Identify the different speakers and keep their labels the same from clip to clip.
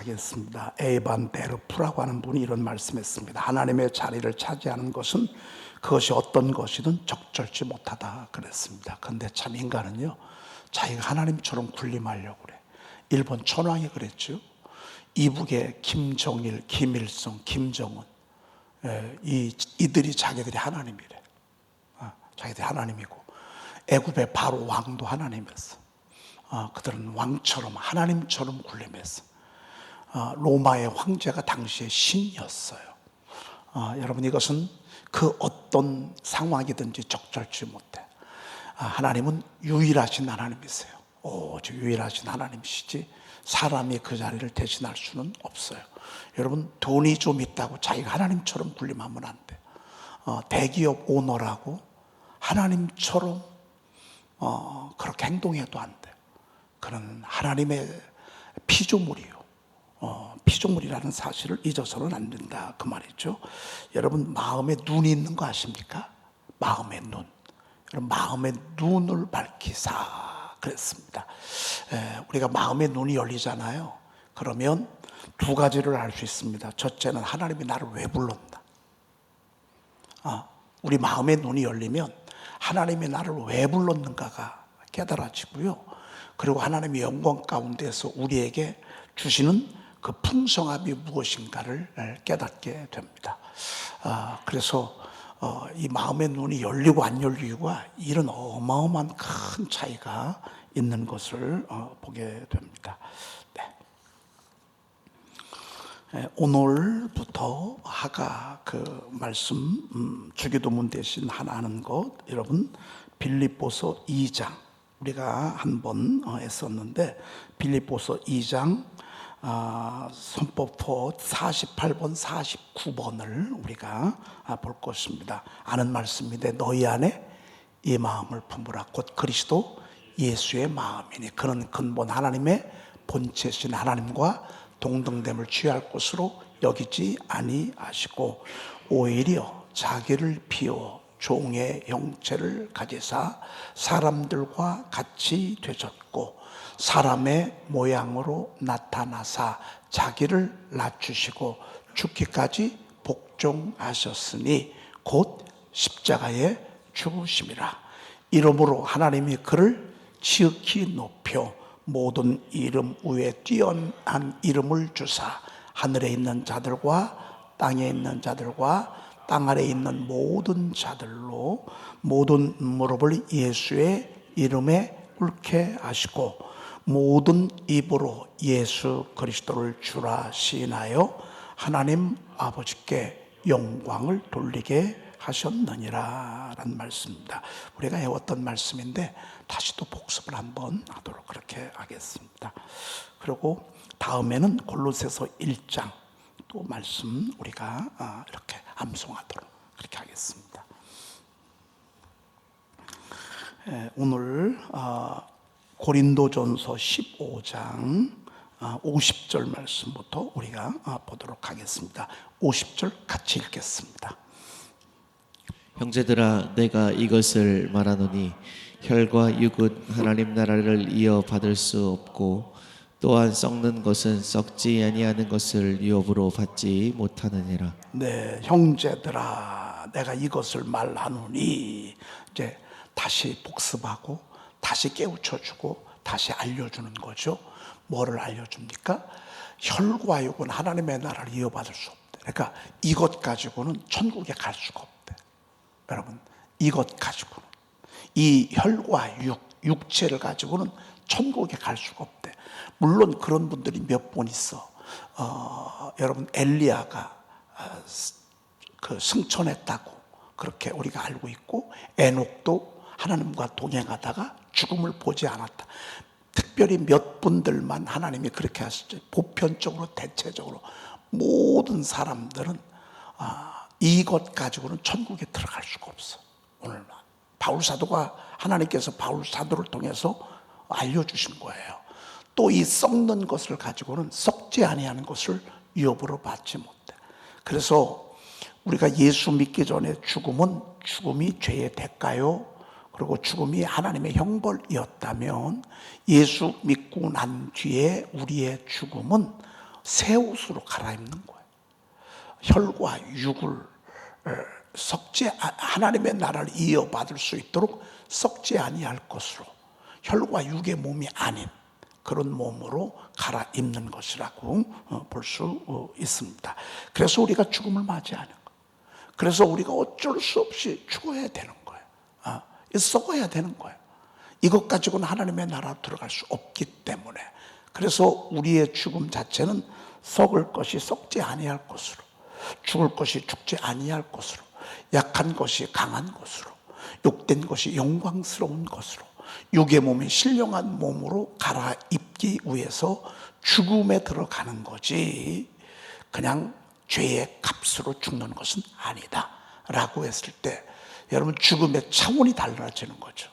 Speaker 1: 하겠습니다. 에반 베르프라고 하는 분이 이런 말씀했습니다. 하나님의 자리를 차지하는 것은 그것이 어떤 것이든 적절치 못하다 그랬습니다. 그런데 참 인간은요, 자기가 하나님처럼 군림하려고 그래. 일본 천황이 그랬죠. 이북의 김정일, 김일성, 김정은, 이들이 자기들이 하나님이래. 자기들이 하나님이고, 애굽의 바로 왕도 하나님이었어. 그들은 왕처럼, 하나님처럼 군림했어. 로마의 황제가 당시에 신이었어요. 여러분, 이것은 그 어떤 상황이든지 적절치 못해. 하나님은 유일하신 하나님이세요. 오직 유일하신 하나님이시지 사람이 그 자리를 대신할 수는 없어요. 여러분, 돈이 좀 있다고 자기가 하나님처럼 군림하면 안 돼. 대기업 오너라고 하나님처럼 그렇게 행동해도 안 돼요. 그는 하나님의 피조물이요. 피조물이라는 사실을 잊어서는 안 된다, 그 말이죠. 여러분, 마음에 눈이 있는 거 아십니까? 마음의 눈. 여러분, 마음의 눈을 밝히사 그랬습니다. 우리가 마음의 눈이 열리잖아요. 그러면 두 가지를 알 수 있습니다. 첫째는 하나님이 나를 왜 불렀나. 우리 마음의 눈이 열리면 하나님이 나를 왜 불렀는가가 깨달아지고요. 그리고 하나님의 영광 가운데서 우리에게 주시는 그 풍성함이 무엇인가를 깨닫게 됩니다. 그래서 이 마음의 눈이 열리고 안 열리고가 이런 어마어마한 큰 차이가 있는 것을 보게 됩니다. 네. 오늘부터 하가 그 말씀 주기도문 대신 하나는 것, 여러분 빌립보서 2장 우리가 한번 했었는데, 빌립보서 2장 선법포 48번 49번을 우리가 볼 것입니다. 아는 말씀인데 너희 안에 이 마음을 품으라. 곧 그리스도 예수의 마음이니 그는 근본 하나님의 본체신 하나님과 동등됨을 취할 것으로 여기지 아니하시고 오히려 자기를 비워 종의 형체를 가지사 사람들과 같이 되셨고 사람의 모양으로 나타나사 자기를 낮추시고 죽기까지 복종하셨으니 곧 십자가에 죽으심이라. 이러므로 하나님이 그를 지극히 높여 모든 이름 위에 뛰어난 이름을 주사 하늘에 있는 자들과 땅에 있는 자들과 땅 아래에 있는 모든 자들로 모든 무릎을 예수의 이름에 꿇게 하시고 모든 입으로 예수 그리스도를 주라 시인하여 하나님 아버지께 영광을 돌리게 하셨느니라 라는 말씀입니다. 우리가 해왔던 말씀인데 다시 또 복습을 한번 하도록 그렇게 하겠습니다. 그리고 다음에는 골로새서 1장 또 말씀 우리가 이렇게 암송하도록 그렇게 하겠습니다. 오늘 고린도전서 15장 50절 말씀부터 우리가 보도록 하겠습니다. 50절 같이 읽겠습니다.
Speaker 2: 형제들아, 내가 이것을 말하노니 혈과 육은 하나님 나라를 이어받을 수 없고 또한 썩는 것은 썩지 아니하는 것을 유업으로 받지 못하느니라.
Speaker 1: 네, 형제들아, 내가 이것을 말하노니 이제 다시 복습하고 다시 깨우쳐주고 다시 알려주는 거죠. 뭐를 알려줍니까? 혈과 육은 하나님의 나라를 이어받을 수 없대. 그러니까 이것 가지고는 천국에 갈 수가 없대. 여러분, 이것 가지고는, 이 혈과 육체를 가지고는 천국에 갈 수가 없대. 물론 그런 분들이 몇 분 있어. 여러분, 엘리야가 그 승천했다고 그렇게 우리가 알고 있고, 에녹도 하나님과 동행하다가 죽음을 보지 않았다. 특별히 몇 분들만 하나님이 그렇게 하셨죠. 보편적으로, 대체적으로 모든 사람들은 이것 가지고는 천국에 들어갈 수가 없어. 오늘 바울 사도가 하나님께서 바울 사도를 통해서 알려주신 거예요. 또 이 썩는 것을 가지고는 썩지 아니하는 것을 유업으로 받지 못해. 그래서 우리가 예수 믿기 전에 죽음은 죽음이 죄의 대가요, 그리고 죽음이 하나님의 형벌이었다면 예수 믿고 난 뒤에 우리의 죽음은 새 옷으로 갈아입는 거예요. 혈과 육을 하나님의 나라를 이어받을 수 있도록 썩지 아니할 것으로, 혈과 육의 몸이 아닌 그런 몸으로 갈아입는 것이라고 볼 수 있습니다. 그래서 우리가 죽음을 맞이하는 거예요. 그래서 우리가 어쩔 수 없이 죽어야 되는 거예요. 썩어야 되는 거예요. 이것 가지고는 하나님의 나라로 들어갈 수 없기 때문에. 그래서 우리의 죽음 자체는 썩을 것이 썩지 아니할 것으로, 죽을 것이 죽지 아니할 것으로, 약한 것이 강한 것으로, 욕된 것이 영광스러운 것으로, 육의 몸이 신령한 몸으로 갈아입기 위해서 죽음에 들어가는 거지, 그냥 죄의 값으로 죽는 것은 아니다 라고 했을 때, 여러분, 죽음의 차원이 달라지는 거죠.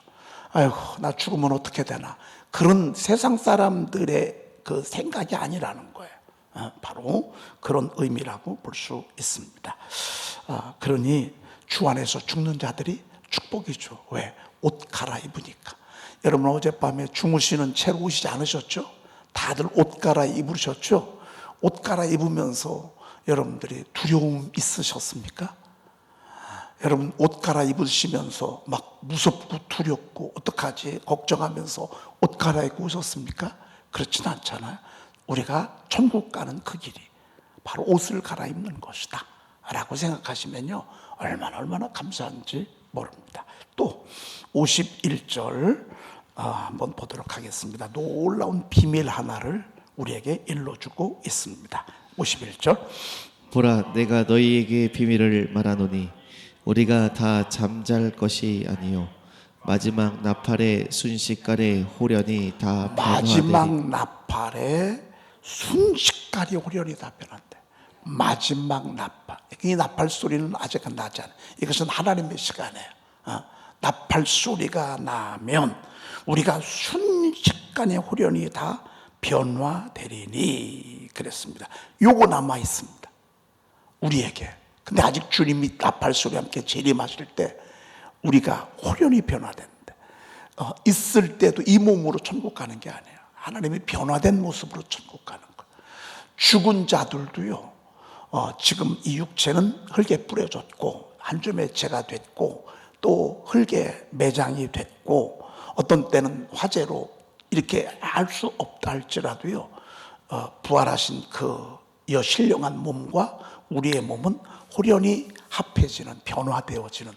Speaker 1: 아이고, 나 죽으면 어떻게 되나, 그런 세상 사람들의 그 생각이 아니라는 거예요. 바로 그런 의미라고 볼 수 있습니다. 그러니 주 안에서 죽는 자들이 축복이죠. 왜? 옷 갈아입으니까. 여러분, 어젯밤에 주무시는 채로 오시지 않으셨죠? 다들 옷 갈아입으셨죠? 옷 갈아입으면서 여러분들이 두려움 있으셨습니까? 여러분, 옷 갈아입으시면서 막 무섭고 두렵고 어떡하지 걱정하면서 옷 갈아입고 오셨습니까? 그렇진 않잖아요. 우리가 천국 가는 그 길이 바로 옷을 갈아입는 것이다 라고 생각하시면요, 얼마나 감사한지 모릅니다. 또 51절 한번 보도록 하겠습니다. 놀라운 비밀 하나를 우리에게 일러주고 있습니다. 51절.
Speaker 2: 보라, 내가 너희에게 비밀을 말하노니 우리가 다 잠잘 것이 아니요 마지막 나팔의 순식간에 호련히 다
Speaker 1: 마지막
Speaker 2: 변화되리.
Speaker 1: 나팔의 순식간에 호련히 다 변한대. 마지막 나팔. 이 나팔 소리는 아직 나지 않아요. 이것은 하나님의 시간이에요. 나팔 소리가 나면 우리가 순식간에 호련히 다 변화되리니 그랬습니다. 요거 남아 있습니다, 우리에게. 근데 아직 주님이 나팔 소리와 함께 재림하실 때 우리가 호련히 변화되는데, 있을 때도 이 몸으로 천국 가는 게 아니에요. 하나님이 변화된 모습으로 천국 가는 거예요. 죽은 자들도요, 지금 이 육체는 흙에 뿌려졌고 한 줌의 재가 됐고 또 흙에 매장이 됐고 어떤 때는 화재로 이렇게 알 수 없다 할지라도요, 부활하신 그 신령한 몸과 우리의 몸은 호련히 합해지는, 변화되어지는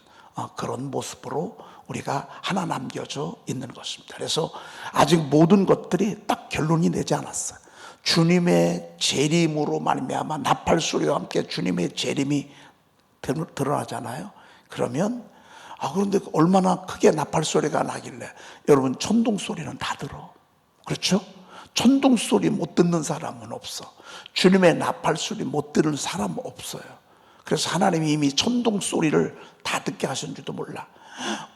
Speaker 1: 그런 모습으로 우리가 하나 남겨져 있는 것입니다. 그래서 아직 모든 것들이 딱 결론이 내지 않았어요. 주님의 재림으로 말미암아 나팔 소리와 함께 주님의 재림이 드러나잖아요. 그러면 그런데 얼마나 크게 나팔 소리가 나길래, 여러분, 천둥 소리는 다 들어. 그렇죠? 천둥 소리 못 듣는 사람은 없어. 주님의 나팔 소리 못 들은 사람은 없어요. 그래서 하나님이 이미 천둥 소리를 다 듣게 하셨는지도 몰라.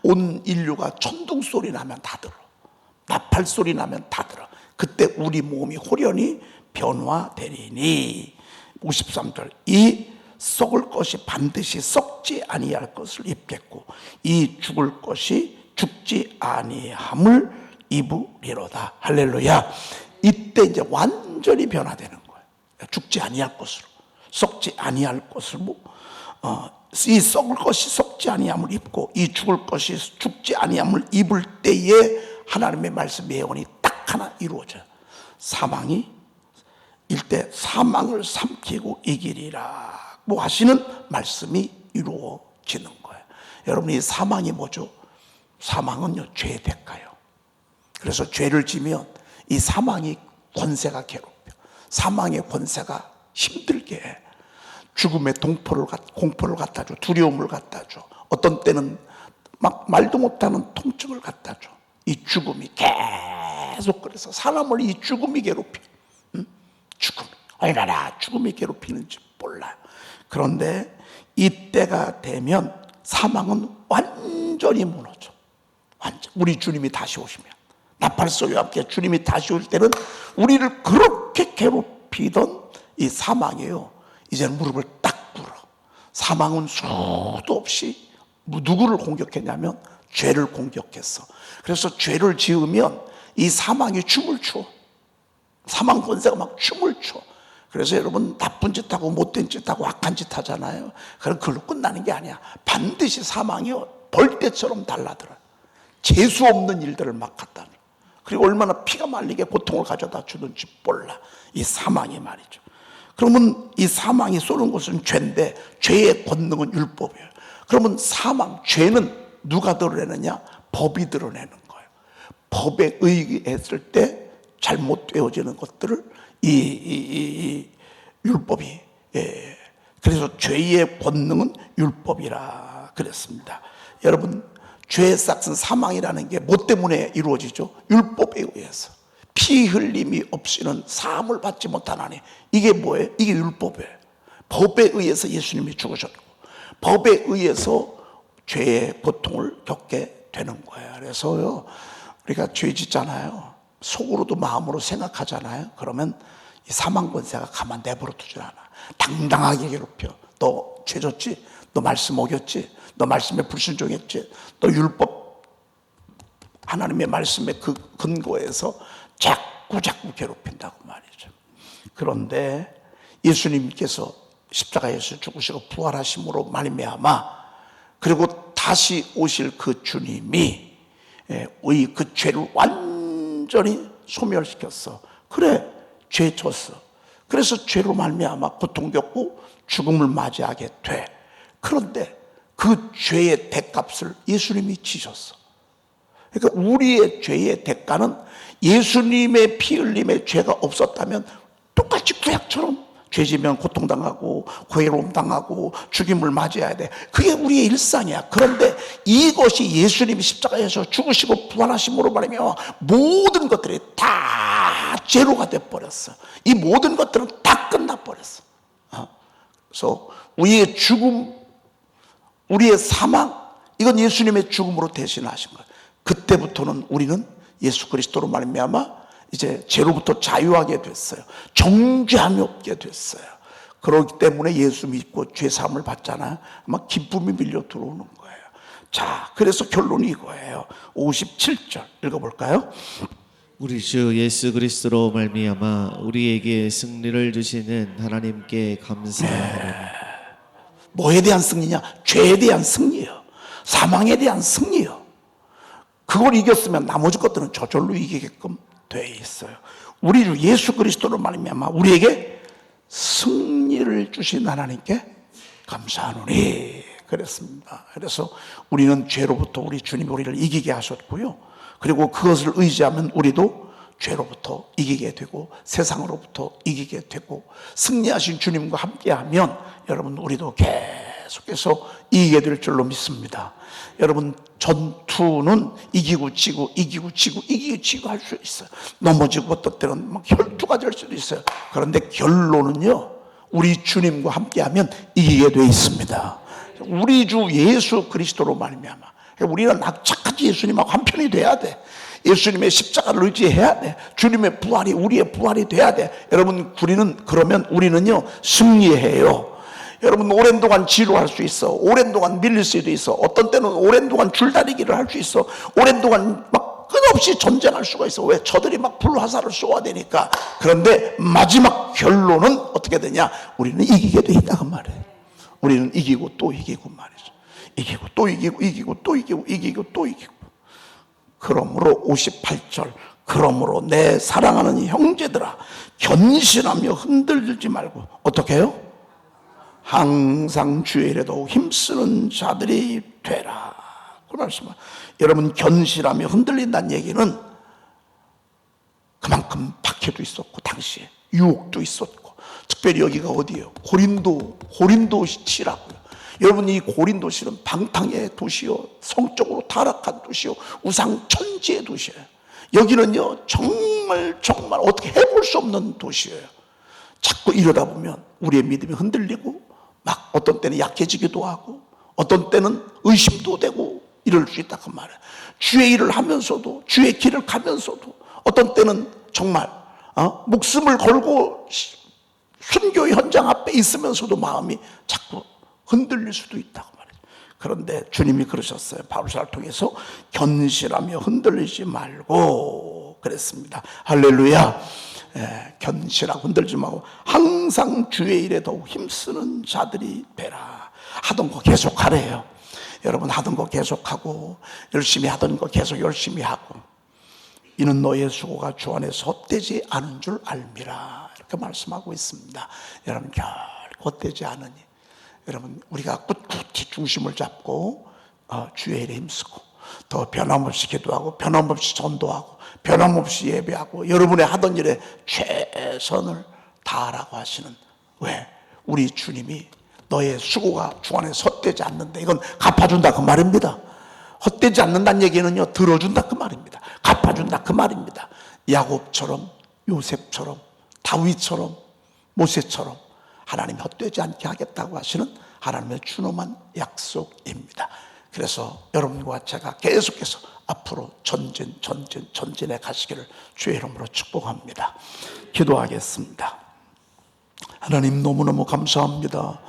Speaker 1: 온 인류가 천둥 소리 나면 다 들어. 나팔 소리 나면 다 들어. 그때 우리 몸이 호련히 변화되리니. 53절. 이 썩을 것이 반드시 썩지 아니할 것을 입겠고 이 죽을 것이 죽지 아니함을 입으리로다. 할렐루야. 이때 이제 완전히 변화되는 거예요. 죽지 아니할 것으로, 썩지 아니할 것으로, 이 썩을 것이 썩지 아니함을 입고 이 죽을 것이 죽지 아니함을 입을 때에 하나님의 말씀 예언이 딱 하나 이루어져요. 사망이 일대 사망을 삼키고 이기리라 뭐 하시는 말씀이 이루어지는 거예요. 여러분, 이 사망이 뭐죠? 사망은요, 죄의 대가요. 그래서 죄를 지면 이 사망이 권세가 괴롭혀. 사망의 권세가 힘들게 해. 죽음의 공포를 갖다 줘. 두려움을 갖다 줘. 어떤 때는 막 말도 못하는 통증을 갖다 줘. 이 죽음이 계속, 그래서 사람을 이 죽음이 괴롭혀. 죽음, 얼마나 죽음이 괴롭히는지 몰라요. 그런데 이때가 되면 사망은 완전히 무너져. 완전. 우리 주님이 다시 오시면, 나팔 소리와 함께 주님이 다시 올 때는 우리를 그렇게 괴롭히던 이 사망이에요, 이제는 무릎을 딱 꿇어. 사망은 수도 없이 누구를 공격했냐면 죄를 공격했어. 그래서 죄를 지으면 이 사망이 춤을 춰. 사망 권세가 막 춤을 춰. 그래서 여러분 나쁜 짓하고 못된 짓하고 악한 짓 하잖아요. 그럼 그걸로 끝나는 게 아니야. 반드시 사망이요 벌떼처럼 달라들어요. 재수 없는 일들을 막 갖다 줘. 그리고 얼마나 피가 말리게 고통을 가져다 주는지 몰라. 이 사망이 말이죠. 그러면 이 사망이 쏘는 것은 죄인데 죄의 권능은 율법이에요. 그러면 사망, 죄는 누가 드러내느냐? 법이 드러내는 거예요. 법에 의했을 때 잘못되어지는 것들을 이 율법이, 그래서 죄의 권능은 율법이라 그랬습니다. 여러분, 죄의 싹은 사망이라는 게 뭐 때문에 이루어지죠? 율법에 의해서. 피 흘림이 없이는 사함을 받지 못하나니. 이게 뭐예요? 이게 율법이에요. 법에 의해서 예수님이 죽으셨고 법에 의해서 죄의 고통을 겪게 되는 거예요. 그래서요, 우리가 죄 짓잖아요. 속으로도 마음으로 생각하잖아요. 그러면 이 사망 권세가 가만 내버려 두질 않아. 당당하게 괴롭혀. 너 죄 졌지? 너 말씀 어겼지? 너 말씀에 불순종했지? 너 율법 하나님의 말씀의 그 근거에서 자꾸 괴롭힌다고 말이죠. 그런데 예수님께서 십자가에서 죽으시고 부활하심으로 말미암아, 그리고 다시 오실 그 주님이 그 죄를 완전히 소멸시켰어. 그래, 죄 졌어. 그래서 죄로 말미암아 고통 겪고 죽음을 맞이하게 돼. 그런데 그 죄의 대값을 예수님이 지셨어. 그러니까 우리의 죄의 대가는 예수님의 피 흘림의 죄가 없었다면 똑같이 구약처럼 죄지면 고통당하고 괴로움 당하고 죽임을 맞이해야 돼. 그게 우리의 일상이야. 그런데 이것이 예수님이 십자가에서 죽으시고 부활하심으로 말하며 모든 것들이 다 죄로가 돼버렸어. 이 모든 것들은 다 끝나버렸어. 그래서 우리의 죽음, 우리의 사망, 이건 예수님의 죽음으로 대신하신 거예요. 그때부터는 우리는 예수 그리스도로 말미암아 이제 죄로부터 자유하게 됐어요. 정죄함이 없게 됐어요. 그렇기 때문에 예수 믿고 죄 사함을 받잖아요. 아마 기쁨이 밀려 들어오는 거예요. 자, 그래서 결론이 이거예요. 57절 읽어볼까요?
Speaker 2: 우리 주 예수 그리스도로 말미암아 우리에게 승리를 주시는 하나님께 감사하노니.
Speaker 1: 뭐에 대한 승리냐? 죄에 대한 승리예요. 사망에 대한 승리예요. 그걸 이겼으면 나머지 것들은 저절로 이기게끔 돼 있어요. 우리 주 예수 그리스도로 말미암아 우리에게 승리를 주신 하나님께 감사하노니 그랬습니다. 그래서 우리는 죄로부터 우리 주님이 우리를 이기게 하셨고요. 그리고 그것을 의지하면 우리도 죄로부터 이기게 되고 세상으로부터 이기게 되고 승리하신 주님과 함께하면 여러분 우리도 계속해서 이기게 될 줄로 믿습니다. 여러분, 전투는 이기고 지고 이기고 지고 이기고 지고 할 수 있어요. 넘어지고 어떤 때는 막 혈투가 될 수도 있어요. 그런데 결론은요, 우리 주님과 함께하면 이기게 돼 있습니다. 우리 주 예수 그리스도로 말미암아 우리는 착하지 예수님하고 한편이 돼야 돼. 예수님의 십자가를 의지해야 돼. 주님의 부활이 우리의 부활이 돼야 돼. 여러분, 그러면 우리는요 승리해요. 여러분, 오랜 동안 지루할 수 있어. 오랜 동안 밀릴 수도 있어. 어떤 때는 오랜 동안 줄다리기를 할 수 있어. 오랜 동안 막 끝없이 전쟁할 수가 있어. 왜? 저들이 막 불화살을 쏘아대니까. 그런데 마지막 결론은 어떻게 되냐? 우리는 이기게 돼 있다고 말이에요. 우리는 이기고 또 이기고 말이죠. 이기고 또 이기고 이기고 또 이기고 이기고 또 이기고. 그러므로 58절, 그러므로 내 사랑하는 형제들아 견신하며 흔들지 말고 어떻게 해요? 항상 주의 일에도 힘쓰는 자들이 되라. 그 말씀은 여러분, 견실하며 흔들린다는 얘기는 그만큼 박해도 있었고 당시에 유혹도 있었고, 특별히 여기가 어디예요? 고린도시라고요. 여러분, 이 고린도시는 방탕의 도시요, 성적으로 타락한 도시요, 우상 천지의 도시예요. 여기는요 정말 어떻게 해볼 수 없는 도시예요. 자꾸 이러다 보면 우리의 믿음이 흔들리고 막 어떤 때는 약해지기도 하고 어떤 때는 의심도 되고 이럴 수 있다고 말해요. 주의 일을 하면서도, 주의 길을 가면서도 어떤 때는 정말 목숨을 걸고 순교 현장 앞에 있으면서도 마음이 자꾸 흔들릴 수도 있다고 말해요. 그런데 주님이 그러셨어요. 바울사를 통해서 견실하며 흔들리지 말고 그랬습니다. 할렐루야. 견실하고 흔들지 말고 항상 주의 일에 더욱 힘쓰는 자들이 되라. 하던 거 계속 하래요. 여러분, 하던 거 계속하고 열심히 하던 거 계속 열심히 하고, 이는 너의 수고가 주 안에서 헛되지 않은 줄 알미라, 이렇게 말씀하고 있습니다. 여러분, 결코 헛되지 않으니, 여러분, 우리가 꿋꿋이 중심을 잡고 주의 일에 힘쓰고, 더 변함없이 기도하고, 변함없이 전도하고, 변함없이 예배하고, 여러분의 하던 일에 최선을 다하라고 하시는, 왜? 우리 주님이 너의 수고가 주 안에서 헛되지 않는다, 이건 갚아준다 그 말입니다. 헛되지 않는다는 얘기는요, 들어준다 그 말입니다. 갚아준다 그 말입니다. 야곱처럼, 요셉처럼, 다윗처럼, 모세처럼 하나님이 헛되지 않게 하겠다고 하시는 하나님의 준엄한 약속입니다. 그래서 여러분과 제가 계속해서 앞으로 전진해 가시기를 주의 이름으로 축복합니다. 기도하겠습니다. 하나님, 너무너무 감사합니다.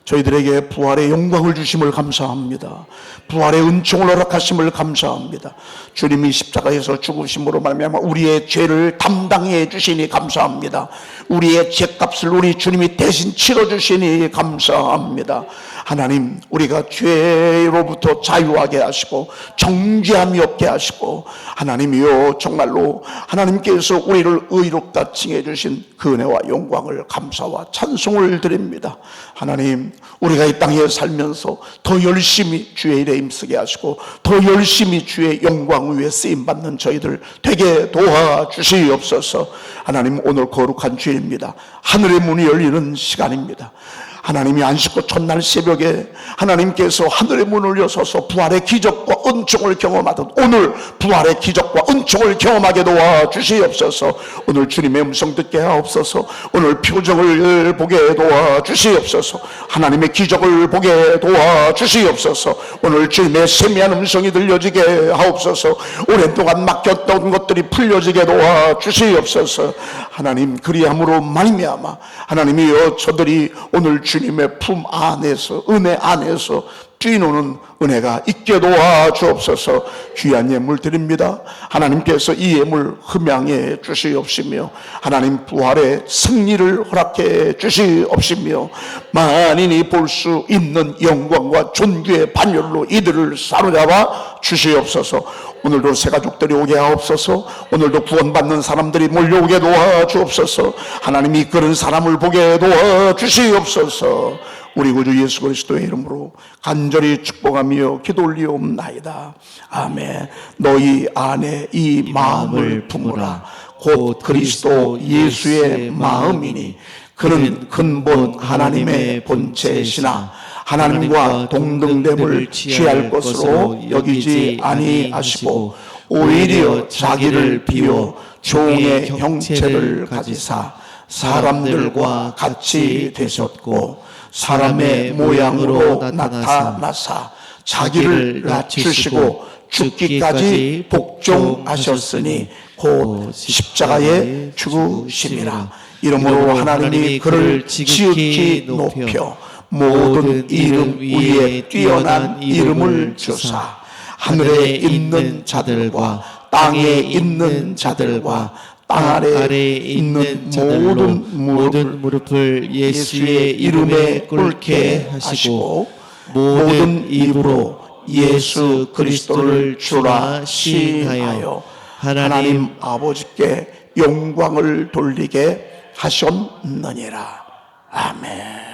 Speaker 1: 저희들에게 부활의 영광을 주심을 감사합니다. 부활의 은총을 허락하심을 감사합니다. 주님이 십자가에서 죽으심으로 말미암아 우리의 죄를 담당해 주시니 감사합니다. 우리의 죄값을 우리 주님이 대신 치러주시니 감사합니다. 하나님, 우리가 죄로부터 자유하게 하시고 정죄함이 없게 하시고, 하나님이여, 정말로 하나님께서 우리를 의롭다 칭해 주신 그 은혜와 영광을 감사와 찬송을 드립니다. 하나님, 우리가 이 땅에 살면서 더 열심히 주의 일에 힘쓰게 하시고, 더 열심히 주의 영광 위에 쓰임받는 저희들 되게 도와주시옵소서. 하나님, 오늘 거룩한 주일입니다. 하늘의 문이 열리는 시간입니다. 하나님이 안식구 첫날 새벽에 하나님께서 하늘의 문을 여셔서 부활의 기적과 은총을 경험하듯 오늘 부활의 기적과 은총을 경험하게 도와주시옵소서. 오늘 주님의 음성 듣게 하옵소서. 오늘 표정을 보게 도와주시옵소서. 하나님의 기적을 보게 도와주시옵소서. 오늘 주님의 세미한 음성이 들려지게 하옵소서. 오랫동안 막혔던 것들이 풀려지게 도와주시옵소서. 하나님, 그리함으로 말미암아 하나님이여, 저들이 오늘 주님의 품 안에서, 은혜 안에서 뛰노는 은혜가 있게 도와주옵소서. 귀한 예물 드립니다. 하나님께서 이 예물 흠양해 주시옵시며, 하나님 부활의 승리를 허락해 주시옵시며, 만인이 볼 수 있는 영광과 존귀의 반열로 이들을 사로잡아 주시옵소서. 오늘도 새 가족들이 오게 하옵소서. 오늘도 구원받는 사람들이 몰려오게 도와주옵소서. 하나님이 이끄는 사람을 보게 도와주시옵소서. 우리 구주 예수 그리스도의 이름으로 간절히 축복하며 기도 올리옵나이다. 아멘. 너희 안에 이 마음을 품으라. 곧 그리스도 예수의 마음이니 그는 근본 하나님의 본체시나 하나님과 동등됨을 취할 것으로 여기지 아니하시고 오히려 자기를 비워 종의 형체를 가지사 사람들과 같이 되셨고 사람의 모양으로 나타나사 자기를 낮추시고 죽기까지 복종하셨으니 곧 십자가에 죽으심이라. 이러므로 하나님이 그를 지극히 높여 모든 이름 위에 뛰어난 이름을 주사 하늘에 있는 자들과 땅에 있는 자들과 땅 아래에 있는 모든 무릎을 예수의 이름에 꿇게 하시고 모든 입으로 예수 그리스도를 주라 시인하여 하나님 아버지께 영광을 돌리게 하셨느니라. 아멘.